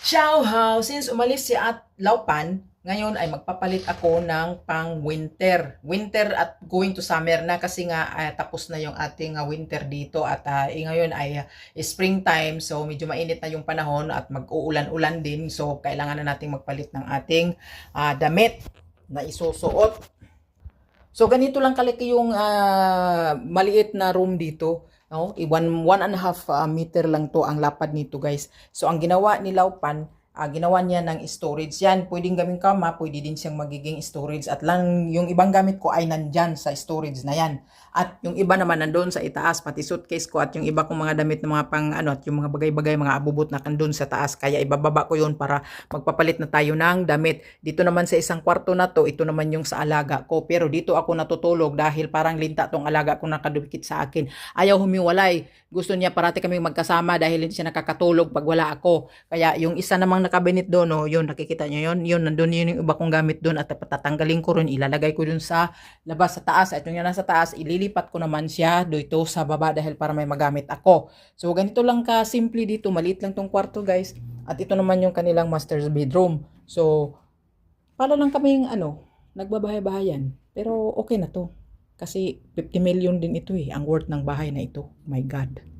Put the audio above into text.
Ciao how! Since umalis si at Laupan, ngayon ay magpapalit ako ng pang winter. Winter at going to summer na kasi nga tapos na yung ating winter dito at ngayon ay springtime, so medyo mainit na yung panahon at mag-uulan-ulan din, so kailangan na nating magpalit ng ating damit na isusuot. So ganito lang kalaki yung maliit na room dito. No? One and a half meter lang to ang lapad nito, guys. So ang ginawa ni Laupan, ginawa niya ng storage yan. Pwedeng gawing kama, pwede din siyang magiging storage. At lang yung ibang gamit ko ay nandyan sa storage na yan. At yung iba naman nandoon sa itaas, pati suitcase ko at yung iba kong mga damit na mga pang ano at yung mga bagay-bagay, mga abubot na kandun sa taas. Kaya ibababa ko yun para magpapalit na tayo ng damit. Dito naman sa isang kwarto na to, ito naman yung sa alaga ko. Pero dito ako natutulog dahil parang linta tong alaga ko nakadukit sa akin. Ayaw humiwalay. Gusto niya parati kaming magkasama dahil hindi siya nakakatulog pag wala ako. Kaya yung isa namang nakabinit doon, oh, yun, nakikita niyo yun? Yun, nandun yun yung iba kong gamit doon at tatanggalin ko rin, ilalagay ko dun sa labas sa taas. At yung yan nasa taas, ililipat ko naman siya dito sa baba dahil para may magamit ako. So, ganito lang ka simple dito. Maliit lang tong kwarto, guys. At ito naman yung kanilang master's bedroom. So, para lang kaming nagbabahay-bahayan. Pero okay na to. Kasi 50 million din ito ang worth ng bahay na ito. My God.